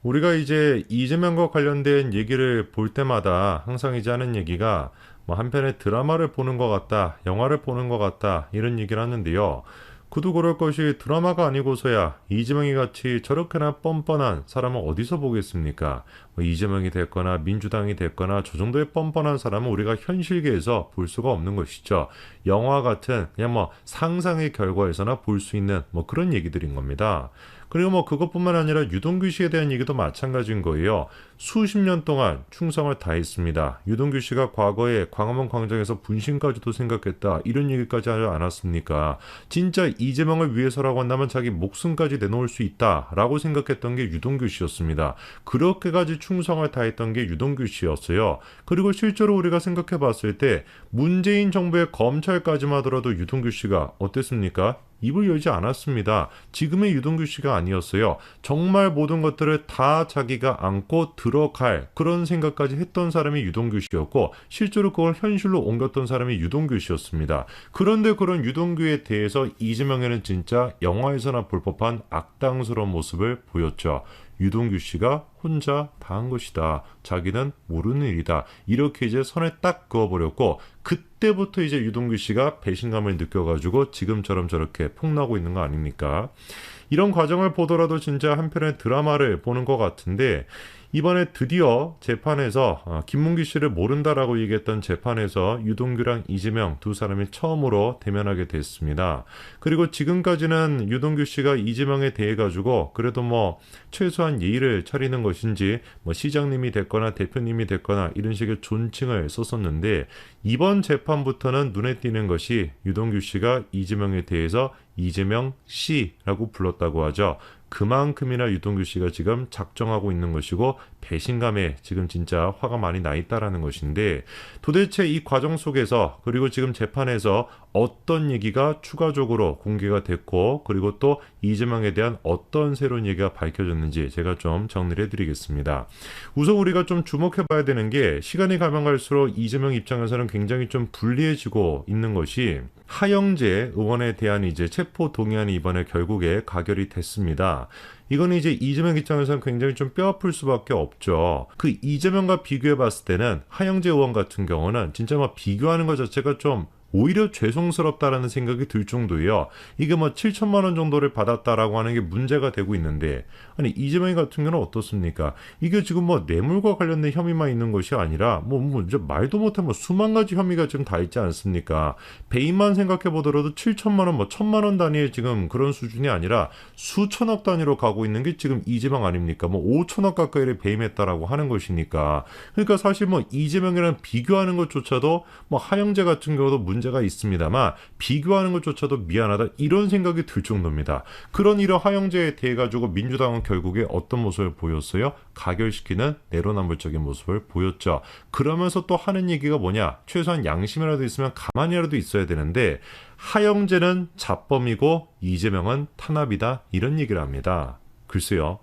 우리가 이제 이재명과 관련된 얘기를 볼 때마다 항상 이제 하는 얘기가 뭐 한편의 드라마를 보는 것 같다, 영화를 보는 것 같다 이런 얘기를 하는데요. 그도 그럴 것이 드라마가 아니고서야 이재명이 같이 저렇게나 뻔뻔한 사람은 어디서 보겠습니까? 뭐 이재명이 됐거나 민주당이 됐거나 저 정도의 뻔뻔한 사람은 우리가 현실계에서 볼 수가 없는 것이죠. 영화 같은 그냥 뭐 상상의 결과에서나 볼 수 있는 뭐 그런 얘기들인 겁니다. 그리고 뭐 그것뿐만 아니라 유동규 씨에 대한 얘기도 마찬가지인 거예요. 수십 년 동안 충성을 다했습니다. 유동규 씨가 과거에 광화문 광장에서 분신까지도 생각했다. 이런 얘기까지 하지 않았습니까? 진짜 이재명을 위해서라고 한다면 자기 목숨까지 내놓을 수 있다라고 생각했던 게 유동규 씨였습니다. 그렇게까지 충성을 다했던 게 유동규 씨였어요. 그리고 실제로 우리가 생각해 봤을 때 문재인 정부의 검찰까지만 하더라도 유동규 씨가 어땠습니까? 입을 열지 않았습니다. 지금의 유동규 씨가 아니었어요. 정말 모든 것들을 다 자기가 안고 들어갈 그런 생각까지 했던 사람이 유동규 씨였고 실제로 그걸 현실로 옮겼던 사람이 유동규 씨였습니다. 그런데 그런 유동규에 대해서 이재명에는 진짜 영화에서나 볼 법한 악당스러운 모습을 보였죠. 유동규 씨가 혼자 다 한 것이다. 자기는 모르는 일이다. 이렇게 이제 선에 딱 그어버렸고 그때부터 이제 유동규 씨가 배신감을 느껴가지고 지금처럼 저렇게 폭나고 있는 거 아닙니까? 이런 과정을 보더라도 진짜 한편의 드라마를 보는 것 같은데 이번에 드디어 재판에서 김문기 씨를 모른다라고 얘기했던 재판에서 유동규랑 이재명 두 사람이 처음으로 대면하게 됐습니다. 그리고 지금까지는 유동규 씨가 이재명에 대해 가지고 그래도 뭐 최소한 예의를 차리는 것인지 뭐 시장님이 됐거나 대표님이 됐거나 이런 식의 존칭을 썼었는데 이번 재판부터는 눈에 띄는 것이 유동규 씨가 이재명에 대해서 이재명 씨라고 불렀다고 하죠. 그만큼이나 유동규 씨가 지금 작정하고 있는 것이고 배신감에 지금 진짜 화가 많이 나 있다라는 것인데 도대체 이 과정 속에서 그리고 지금 재판에서 어떤 얘기가 추가적으로 공개가 됐고 그리고 또 이재명에 대한 어떤 새로운 얘기가 밝혀졌는지 제가 좀 정리를 해드리겠습니다. 우선 우리가 좀 주목해 봐야 되는 게 시간이 가면 갈수록 이재명 입장에서는 굉장히 좀 불리해지고 있는 것이 하영재 의원에 대한 이제 체포 동의안이 이번에 결국에 가결이 됐습니다. 이거는 이제 이재명 입장에서는 굉장히 좀 뼈아플 수밖에 없죠. 그 이재명과 비교해 봤을 때는 하영재 의원 같은 경우는 진짜 막 비교하는 것 자체가 좀 오히려 죄송스럽다라는 생각이 들 정도예요. 이게 뭐 7천만 원 정도를 받았다라고 하는 게 문제가 되고 있는데 아니 이재명 같은 경우는 어떻습니까? 이게 지금 뭐 뇌물과 관련된 혐의만 있는 것이 아니라 뭐 이제 말도 못해 뭐 수만 가지 혐의가 지금 다 있지 않습니까? 배임만 생각해 보더라도 7천만 원, 뭐 1천만 원 단위의 지금 그런 수준이 아니라 수천억 단위로 가고 있는 게 지금 이재명 아닙니까? 뭐 5천억 가까이를 배임했다라고 하는 것이니까. 그러니까 사실 뭐 이재명이랑 비교하는 것조차도 뭐 하영재 같은 경우도 문제가 있습니다만 비교하는 것조차도 미안하다 이런 생각이 들 정도입니다. 그런 이런 하영재에 대해 가지고 민주당은 결국에 어떤 모습을 보였어요? 가결시키는 내로남불적인 모습을 보였죠. 그러면서 또 하는 얘기가 뭐냐? 최소한 양심이라도 있으면 가만히라도 있어야 되는데 하영재는 자범이고 이재명은 탄압이다 이런 얘기를 합니다. 글쎄요.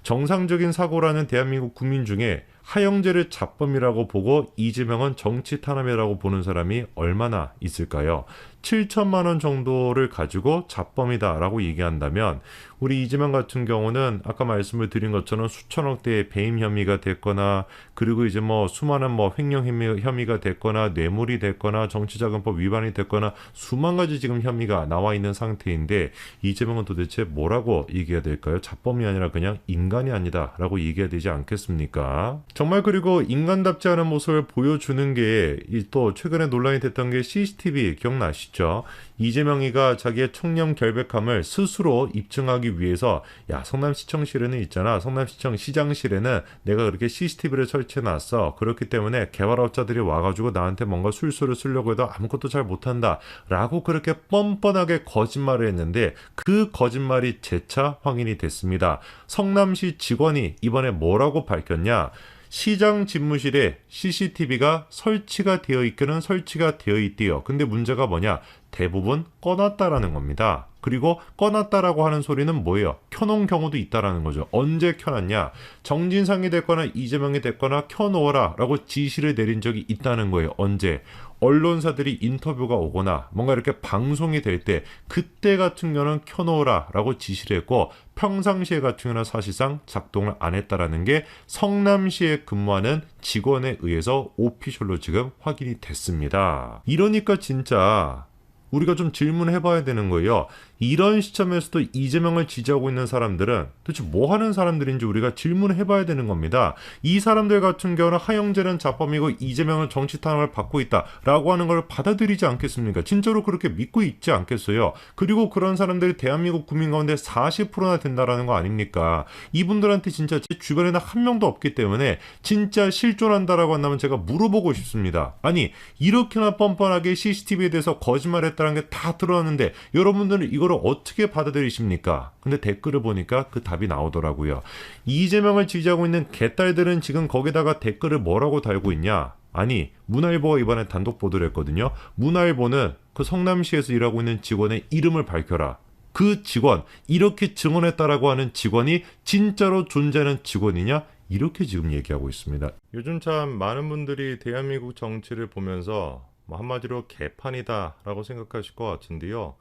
정상적인 사고라는 대한민국 국민 중에 하영재를 자범이라고 보고 이재명은 정치 탄압이라고 보는 사람이 얼마나 있을까요? 7천만 원 정도를 가지고 자범이다라고 얘기한다면 우리 이재명 같은 경우는 아까 말씀을 드린 것처럼 수천억 대의 배임 혐의가 됐거나 그리고 이제 뭐 수많은 뭐 횡령 혐의가 됐거나 뇌물이 됐거나 정치자금법 위반이 됐거나 수만 가지 지금 혐의가 나와 있는 상태인데 이재명은 도대체 뭐라고 얘기해야 될까요? 자범이 아니라 그냥 인간이 아니다라고 얘기해야 되지 않겠습니까? 정말 그리고 인간답지 않은 모습을 보여주는 게 또 최근에 논란이 됐던 게 CCTV 기억나시죠? 이재명이가 자기의 청렴 결백함을 스스로 입증하기 위해서 야 성남시청실에는 있잖아 성남시청 시장실에는 내가 그렇게 CCTV를 설치해놨어 그렇기 때문에 개발업자들이 와가지고 나한테 뭔가 술수를 쓰려고 해도 아무것도 잘 못한다 라고 그렇게 뻔뻔하게 거짓말을 했는데 그 거짓말이 재차 확인이 됐습니다. 성남시 직원이 이번에 뭐라고 밝혔냐 시장 집무실에 CCTV가 설치가 되어 있기는 설치가 되어 있대요. 근데 문제가 뭐냐? 대부분 꺼놨다라는 겁니다. 그리고 꺼놨다라고 하는 소리는 뭐예요? 켜놓은 경우도 있다라는 거죠. 언제 켜놨냐? 정진상이 됐거나 이재명이 됐거나 켜놓아라 라고 지시를 내린 적이 있다는 거예요. 언제? 언론사들이 인터뷰가 오거나 뭔가 이렇게 방송이 될 때 그때 같은 경우는 켜놓으라 라고 지시를 했고, 평상시에 같은 경우는 사실상 작동을 안 했다라는 게 성남시에 근무하는 직원에 의해서 오피셜로 지금 확인이 됐습니다. 이러니까 진짜 우리가 좀 질문해 봐야 되는 거예요. 이런 시점에서도 이재명을 지지하고 있는 사람들은 도대체 뭐 하는 사람들인지 우리가 질문해 봐야 되는 겁니다. 이 사람들 같은 경우는 하영재는 자범이고 이재명은 정치 탄압을 받고 있다라고 하는 걸 받아들이지 않겠습니까? 진짜로 그렇게 믿고 있지 않겠어요? 그리고 그런 사람들이 대한민국 국민 가운데 40%나 된다라는 거 아닙니까? 이분들한테 진짜 제 주변에는 한 명도 없기 때문에 진짜 실존한다라고 한다면 제가 물어보고 싶습니다. 아니, 이렇게나 뻔뻔하게 CCTV에 대해서 거짓말했다는 게 다 드러났는데 여러분들은 이걸 어떻게 받아들이십니까? 근데 댓글을 보니까 그 답이 나오더라고요. 이재명을 지지하고 있는 개딸들은 지금 거기다가 댓글을 뭐라고 달고 있냐? 아니, 문화일보가 이번에 단독 보도를 했거든요. 문화일보는 그 성남시에서 일하고 있는 직원의 이름을 밝혀라. 그 직원, 이렇게 증언했다라고 하는 직원이 진짜로 존재하는 직원이냐? 이렇게 지금 얘기하고 있습니다. 요즘 참 많은 분들이 대한민국 정치를 보면서 한마디로 개판이다 라고 생각하실 것 같은데요.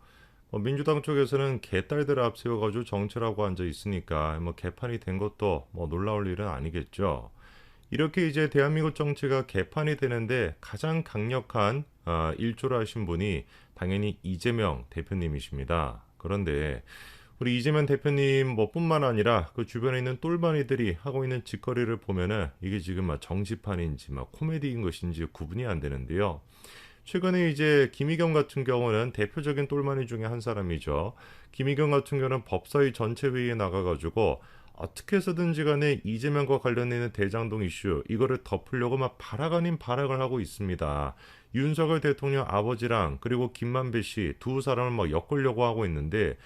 민주당 쪽에서는 개딸들을 앞세워가지고 정치라고 앉아 있으니까 개판이 된 것도 놀라울 일은 아니겠죠. 이렇게 이제 대한민국 정치가 개판이 되는데 가장 강력한 일조를 하신 분이 당연히 이재명 대표님이십니다. 그런데 우리 이재명 대표님 뿐만 아니라 그 주변에 있는 똘마니들이 하고 있는 짓거리를 보면은 이게 지금 정치판인지 코미디인 것인지 구분이 안 되는데요. 최근에 이제 김의겸 같은 경우는 대표적인 똘마니 중에 한 사람이죠. 김의겸 같은 경우는 법사위 전체회의에 나가가지고 어떻게 해서든지 간에 이재명과 관련된 대장동 이슈 이거를 덮으려고 발악 아닌 발악을 하고 있습니다. 윤석열 대통령 아버지랑 그리고 김만배 씨 두 사람을 엮으려고 하고 있는데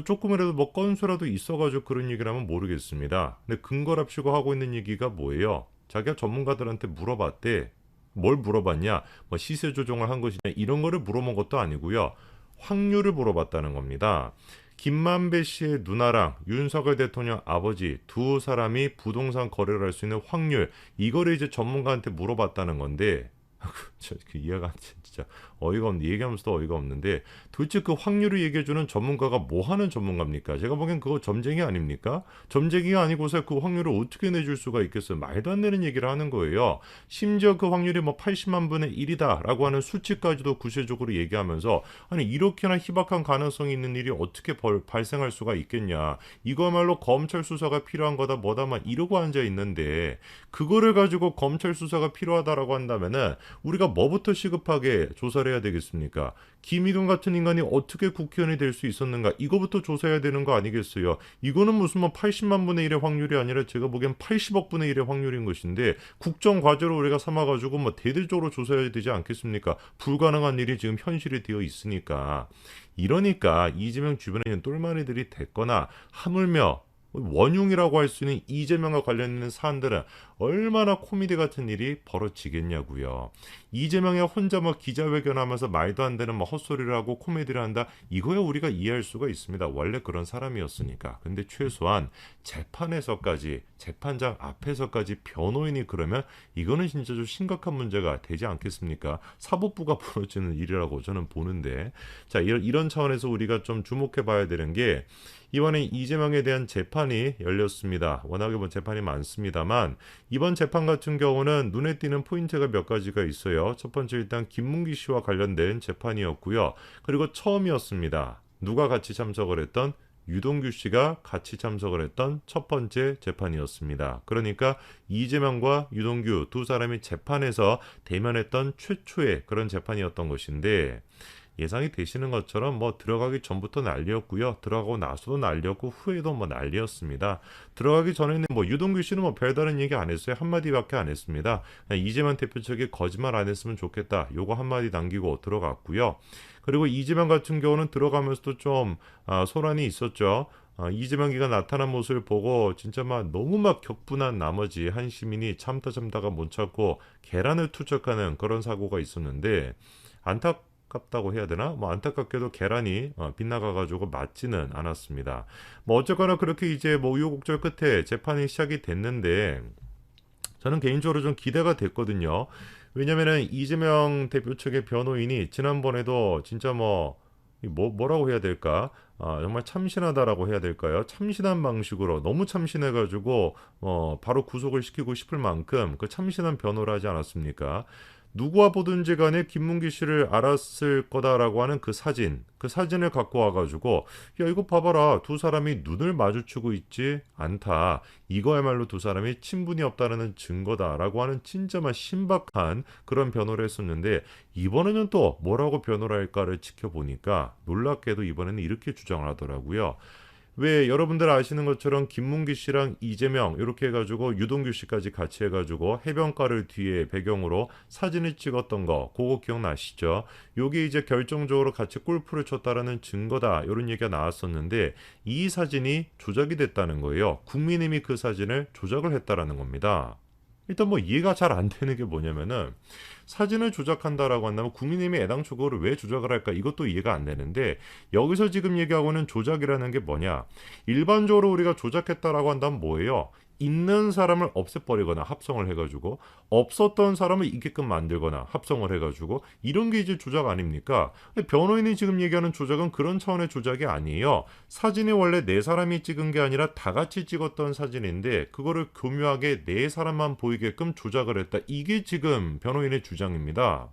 조금이라도 건수라도 있어가지고 그런 얘기를 하면 모르겠습니다. 근데 근거랍시고 하고 있는 얘기가 뭐예요? 자기가 전문가들한테 물어봤대. 뭘 물어봤냐? 시세 조정을 한 것이냐? 이런 거를 물어본 것도 아니고요. 확률을 물어봤다는 겁니다. 김만배 씨의 누나랑 윤석열 대통령 아버지 두 사람이 부동산 거래를 할 수 있는 확률, 이거를 이제 전문가한테 물어봤다는 건데 그 이해가 진짜 어이가 없는데, 얘기하면서도 어이가 없는데 도대체 그 확률을 얘기해주는 전문가가 뭐 하는 전문가입니까? 제가 보기엔 그거 점쟁이 아닙니까? 점쟁이가 아니고서 그 확률을 어떻게 내줄 수가 있겠어요? 말도 안 되는 얘기를 하는 거예요. 심지어 그 확률이 80만 분의 1이다 라고 하는 수치까지도 구체적으로 얘기하면서 아니 이렇게나 희박한 가능성이 있는 일이 어떻게 발생할 수가 있겠냐, 이거말로 검찰 수사가 필요한 거다 뭐다 이러고 앉아 있는데, 그거를 가지고 검찰 수사가 필요하다라고 한다면은 우리가 뭐부터 시급하게 조사를 해야 되겠습니까? 김의겸 같은 인간이 어떻게 국회의원이 될 수 있었는가, 이거부터 조사해야 되는 거 아니겠어요? 이거는 무슨 80만 분의 1의 확률이 아니라 제가 보기엔 80억 분의 1의 확률인 것인데 국정과제로 우리가 삼아가지고 대대적으로 조사해야 되지 않겠습니까? 불가능한 일이 지금 현실이 되어 있으니까. 이러니까 이재명 주변에 있는 똘마니들이 됐거나 하물며 원흉이라고 할 수 있는 이재명과 관련된 사안들은 얼마나 코미디 같은 일이 벌어지겠냐고요. 이재명이 혼자 기자회견하면서 말도 안 되는 헛소리를 하고 코미디를 한다, 이거야 우리가 이해할 수가 있습니다. 원래 그런 사람이었으니까. 근데 최소한 재판에서까지, 재판장 앞에서까지 변호인이 그러면 이거는 진짜 좀 심각한 문제가 되지 않겠습니까? 사법부가 벌어지는 일이라고 저는 보는데, 자, 이런 차원에서 우리가 좀 주목해 봐야 되는 게, 이번에 이재명에 대한 재판이 열렸습니다. 워낙에 재판이 많습니다만 이번 재판 같은 경우는 눈에 띄는 포인트가 몇 가지가 있어요. 첫 번째, 일단 김문기 씨와 관련된 재판이었고요. 그리고 처음이었습니다. 누가 같이 참석을 했던? 유동규 씨가 같이 참석을 했던 첫 번째 재판이었습니다. 그러니까 이재명과 유동규 두 사람이 재판에서 대면했던 최초의 그런 재판이었던 것인데, 예상이 되시는 것처럼 들어가기 전부터 난리였고요. 들어가고 나서도 난리였고 후에도 난리였습니다. 들어가기 전에는 유동규 씨는 별다른 얘기 안 했어요. 한마디밖에 안 했습니다. 이재명 대표 측에 거짓말 안 했으면 좋겠다, 요거 한마디 남기고 들어갔고요. 그리고 이재명 같은 경우는 들어가면서도 좀 소란이 있었죠. 이재명이가 나타난 모습을 보고 진짜 너무 격분한 나머지 한 시민이 참다가 못 참고 계란을 투척하는 그런 사고가 있었는데, 안타깝다고 해야 되나? 안타깝게도 계란이 빗나가가지고 맞지는 않았습니다. 어쨌거나 그렇게 이제 우여곡절 끝에 재판이 시작이 됐는데, 저는 개인적으로 좀 기대가 됐거든요. 왜냐면은 이재명 대표 측의 변호인이 지난번에도 진짜 뭐라고 해야 될까? 정말 참신하다라고 해야 될까요? 참신한 방식으로 너무 참신해가지고 바로 구속을 시키고 싶을 만큼 그 참신한 변호를 하지 않았습니까? 누구와 보든지 간에 김문기 씨를 알았을 거다라고 하는 그 사진을 갖고 와가지고 야 이거 봐봐라 두 사람이 눈을 마주치고 있지 않다. 이거야말로 두 사람이 친분이 없다는 증거다라고 하는 진짜만 신박한 그런 변호를 했었는데 이번에는 또 뭐라고 변호를 할까를 지켜보니까 놀랍게도 이번에는 이렇게 주장을 하더라고요. 왜 여러분들 아시는 것처럼 김문기 씨랑 이재명 이렇게 해가지고 유동규 씨까지 같이 해가지고 해변가를 뒤에 배경으로 사진을 찍었던 거 그거 기억나시죠? 요게 이제 결정적으로 같이 골프를 쳤다라는 증거다 이런 얘기가 나왔었는데 이 사진이 조작이 됐다는 거예요. 국민의힘이 그 사진을 조작을 했다라는 겁니다. 일단 이해가 잘 안 되는 게 뭐냐면은 사진을 조작한다라고 한다면 국민의힘이 애당초 그거를 왜 조작을 할까 이것도 이해가 안 되는데 여기서 지금 얘기하고는 조작이라는 게 뭐냐 일반적으로 우리가 조작했다라고 한다면 뭐예요? 있는 사람을 없애버리거나 합성을 해가지고 없었던 사람을 있게끔 만들거나 합성을 해가지고 이런 게 이제 조작 아닙니까? 근데 변호인이 지금 얘기하는 조작은 그런 차원의 조작이 아니에요. 사진이 원래 네 사람이 찍은 게 아니라 다 같이 찍었던 사진인데 그거를 교묘하게 네 사람만 보이게끔 조작을 했다. 이게 지금 변호인의 주장입니다.